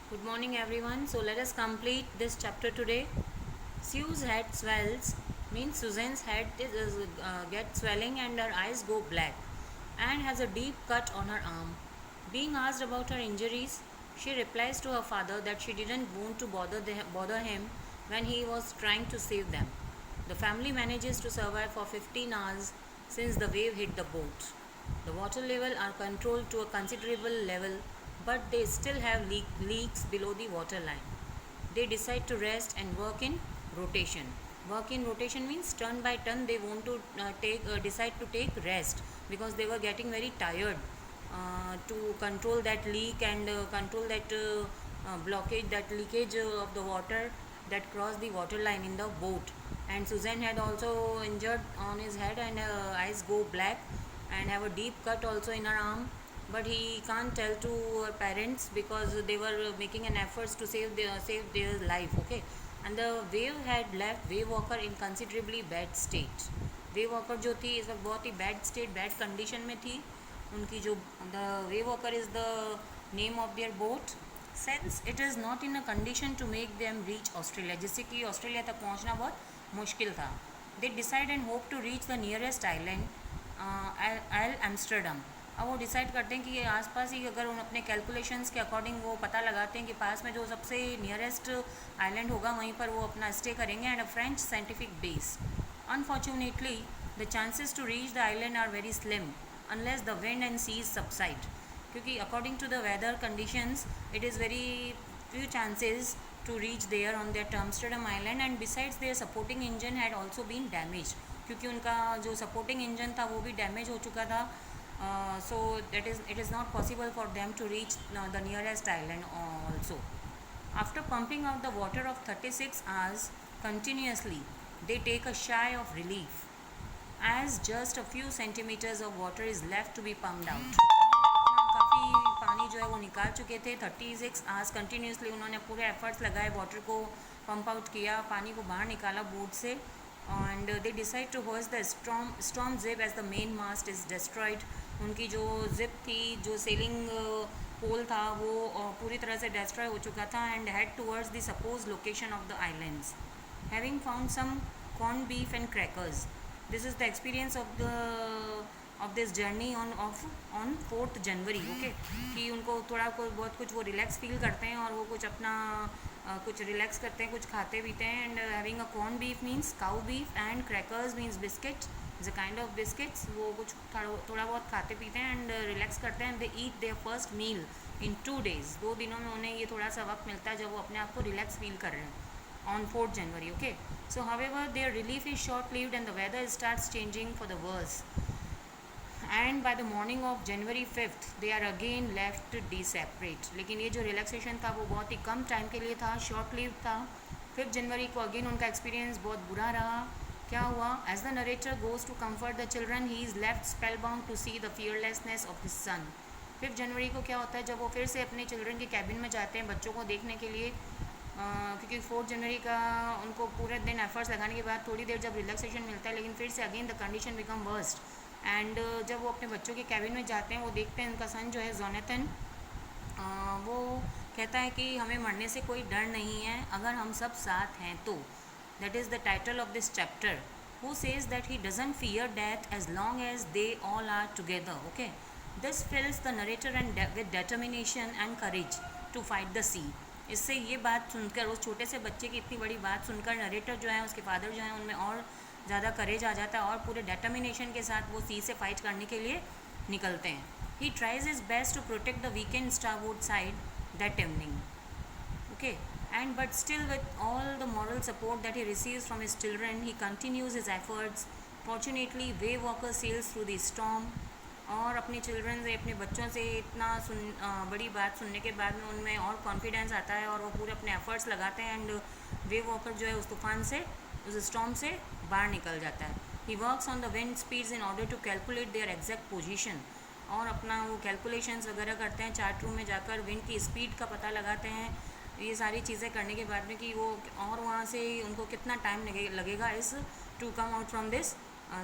Good morning, everyone. So let us complete this chapter today. Sue's head swells means Susan's head gets swelling and her eyes go black and has a deep cut on her arm. Being asked about her injuries, she replies to her father that she didn't want to bother him when he was trying to save them. The family manages to survive for 15 hours since the wave hit the boat. The water level are controlled to a considerable level, but they still have leaks below the water line. They decide to rest and work in rotation. Work in rotation means turn by turn they want to decide to take rest because they were getting very tired to control that leak and control that blockage, that leakage of the water that crossed the water line in the boat. And Susan had also injured on his head and eyes go black and have a deep cut also in her arm, but he can't tell to her parents because they were making an efforts to save their life. Okay, and the wave had left wave walker in considerably bad state. Wave walker जो थी इस वक्त बहुत ही bad condition में थी उनकी जो the wave walker is the name of their boat since it is not in a condition to make them reach Australia, जिससे कि ऑस्ट्रेलिया तक पहुंचना बहुत मुश्किल था. They decide and hope to reach the nearest island L Amsterdam. अब वो decide करते हैं कि ये आसपास ही, अगर उन अपने कैलकुलेशंस के अकॉर्डिंग वो पता लगाते हैं कि पास में जो सबसे नियरेस्ट आइलैंड होगा वहीं पर वो अपना स्टे करेंगे and a French scientific base. Unfortunately, the chances to reach the island are very slim unless the wind and seas subside. क्योंकि according to the weather conditions, it is very few chances to reach there on that Amsterdam island, and besides their supporting engine had also been damaged. क्योंकि उनका जो supporting engine था वो भी damage हो चुका था. So that it is not possible for them to reach the nearest island also. After pumping out the water of 36 hours continuously, they take a sigh of relief as just a few centimeters of water is left to be pumped out. काफ़ी पानी जो है वो निकाल चुके थे. 36 hours continuously उन्होंने पूरे एफर्ट्स लगाए, वाटर को पंप आउट किया, पानी को बाहर निकाला बोट से. And they decide to hoist the storm jib as the main mast is destroyed. उनकी जो जिप थी, जो सेलिंग पोल था, वो पूरी तरह से डिस्ट्रॉय हो चुका था. And head towards the suppose location of the islands. Having found some corned beef and crackers, this is the experience of this journey on 4th January. Okay, कि उनको थोड़ा बहुत कुछ वो रिलैक्स फील करते हैं और वो कुछ अपना कुछ रिलैक्स करते हैं, कुछ खाते पीते हैं. And having a corn beef means cow beef and crackers means biscuit, is a kind of biscuits. वो कुछ थोड़ा बहुत खाते पीते हैं एंड रिलैक्स करते हैं. And they eat their first meal in 2 days. 2 दिनों में उन्हें ये थोड़ा सा वक्त मिलता है जब वो अपने आप को रिलैक्स फील कर रहे हैं on 4th January. Okay, so however their relief is short lived and the weather starts changing for the worse, and by the morning of January 5th they are again left to separate. लेकिन ये जो relaxation था वो बहुत ही कम time के लिए था, short live था. 5th जनवरी को अगेन उनका एक्सपीरियंस बहुत बुरा रहा. क्या हुआ? As the narrator goes to comfort the children he is left spellbound to see the fearlessness of the son. 5th जनवरी को क्या होता है, जब वो फिर से अपने चिल्ड्रन के कैबिन में जाते हैं बच्चों को देखने के लिए, क्योंकि 4th जनवरी का उनको पूरे दिन एफर्ट्स लगाने के बाद थोड़ी देर जब रिलैक्सेशन मिलता है, लेकिन फिर से again the condition become worst. And जब वो अपने बच्चों के कैबिन में जाते हैं, वो देखते हैं उनका सन जो है जोनाथन, वो कहता है कि हमें मरने से कोई डर नहीं है अगर हम सब साथ हैं तो. That is the title of this chapter. Who says that he doesn't fear death as long as they all are together. Okay, this fills the narrator and with determination and courage to fight the sea. इससे ये बात सुनकर, उस छोटे से बच्चे की इतनी बड़ी बात सुनकर नरेटर जो है, उसके फादर जो हैं, उनमें और ज़्यादा करेज आ जाता है और पूरे डिटर्मिनेशन के साथ वो सी से फाइट करने के लिए निकलते हैं. He tries his best to protect the weakened starboard side that evening. Okay, and but still with all the moral support that he receives from his children he continues his efforts. Fortunately wave walker sails through the storm. और अपने children से, अपने बच्चों से इतना बड़ी बात सुनने के बाद में उनमें और कॉन्फिडेंस आता है और वो पूरे अपने एफर्ट्स लगाते हैं. एंड वेव वॉकर जो है उस तूफान से, उस स्टॉर्म से बाहर निकल जाता है. He works on the wind speeds in order to calculate their exact position. और अपना वो कैलकुलेशंस वगैरह करते हैं, चार्ट रूम में जाकर विंड की स्पीड का पता लगाते हैं. ये सारी चीज़ें करने के बाद में कि वो और वहाँ से उनको कितना टाइम लगेगा is to come out from this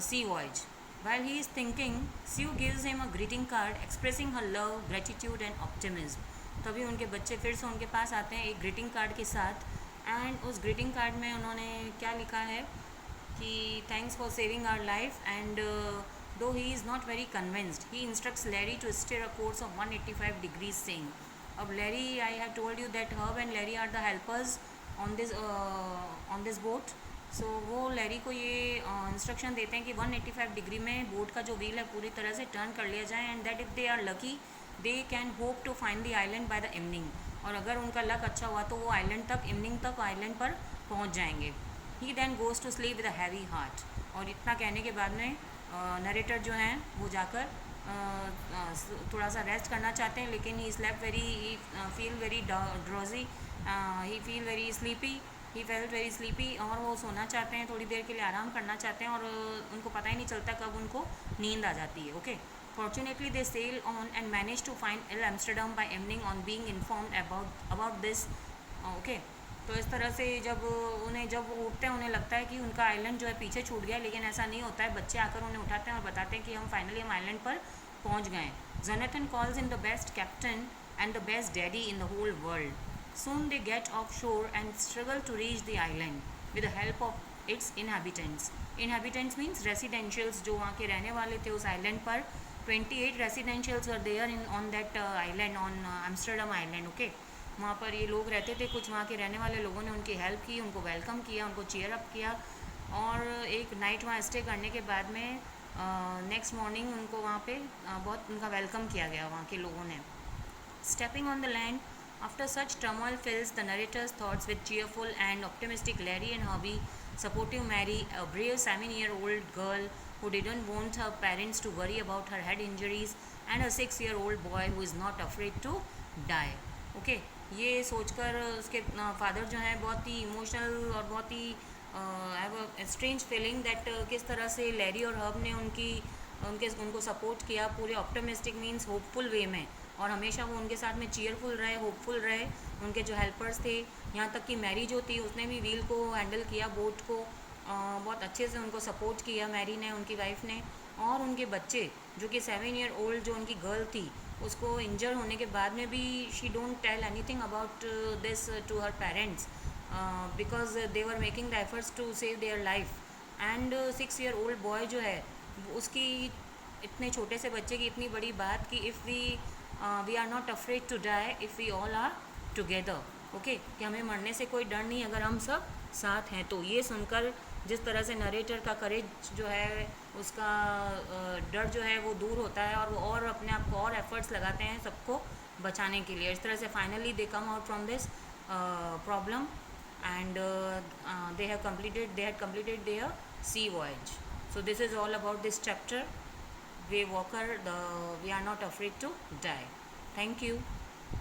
sea voyage. While he is thinking, Sue gives him a greeting card expressing her love, gratitude and optimism. तभी उनके बच्चे फिर से उनके पास आते हैं एक ग्रीटिंग कार्ड के साथ। एंड उस ग्रीटिंग कार्ड में उन्होंने क्या लिखा है कि thanks for saving our life and though he is not very convinced he instructs Larry to steer a course of 185 degrees saying. अब Larry, I have told you that Herb and Larry are the helpers on this boat. So वो Larry को ये instruction देते हैं कि 185 degree में boat का जो व्हील है पूरी तरह से टर्न कर लिया जाए and that if they are lucky they can hope to find the island by the evening. और अगर उनका लक अच्छा हुआ तो वो आइलैंड तक इवनिंग तक आइलैंड पर पहुंच जाएंगे। He then goes to sleep with a heavy heart. और इतना कहने के बाद में नरेटर जो हैं वो जाकर थोड़ा सा रेस्ट करना चाहते हैं, लेकिन he slept very, he feel very drowsy, he feel very sleepy, he felt very sleepy. और वो सोना चाहते हैं, थोड़ी देर के लिए आराम करना चाहते हैं और उनको पता ही नहीं चलता कब उनको नींद आ जाती है। Okay, fortunately they sail on and manage to find Ile Amsterdam by evening on being informed about this. Okay, तो इस तरह से जब वो उठते हैं उन्हें लगता है कि उनका आइलैंड जो है पीछे छूट गया, लेकिन ऐसा नहीं होता है। बच्चे आकर उन्हें उठाते हैं और बताते हैं कि हम आइलैंड पर पहुंच गए। Jonathan calls in the best captain and the best daddy in the whole world. Soon they get offshore and struggle to reach the island with the help of its inhabitants. Inhabitants means residentials, जो वहाँ के रहने वाले थे उस island पर। 28 residentials were there on that island, on Amsterdam Island. Okay, वहाँ पर ये लोग रहते थे। कुछ वहाँ के रहने वाले लोगों ने उनकी हेल्प की, उनको वेलकम किया, उनको चीयर अप किया और एक नाइट वहाँ स्टे करने के बाद में नेक्स्ट मॉर्निंग उनको वहाँ पे बहुत उनका वेलकम किया गया वहाँ के लोगों ने। Stepping on the land after such turmoil fills the narrator's thoughts with cheerful and optimistic Larry and Herbie, supportive Mary, a brave 7-year-old girl who didn't want her parents to worry about her head injuries, and a 6-year-old boy who is not afraid to die. Okay, ये सोचकर उसके father जो हैं बहुत ही emotional और बहुत he have a strange feeling that किस तरह से लैरी और हर्ब ने उनको सपोर्ट किया पूरे ऑप्टिमिस्टिक मीन्स होपफुल वे में, और हमेशा वो उनके साथ में चीयरफुल रहे, होपफुल रहे। उनके जो हेल्पर्स थे, यहाँ तक कि मैरी जो थी उसने भी व्हील को हैंडल किया, बोट को बहुत अच्छे से उनको सपोर्ट किया मैरी ने, उनकी वाइफ ने। और उनके बच्चे जो कि 7-year-old जो उनकी गर्ल थी, उसको इंजर होने के बाद में भी she don't tell anything about this to her parents because they were making the efforts to save their life. And 6-year-old boy जो है उसकी, इतने छोटे से बच्चे की इतनी बड़ी बात कि if we are not afraid to die if we all are together. Okay, कि हमें मरने से कोई डर नहीं अगर हम सब साथ हैं। तो ये सुनकर जिस तरह से नरेटर का करेज जो है, उसका डर जो है वो दूर होता है और वो और अपने आप को और एफर्ट्स लगाते हैं सबको बचाने के लिए। इस तरह से finally they come out from this problem and they had completed their sea voyage. So this is all about this chapter. We are not afraid to die. Thank you.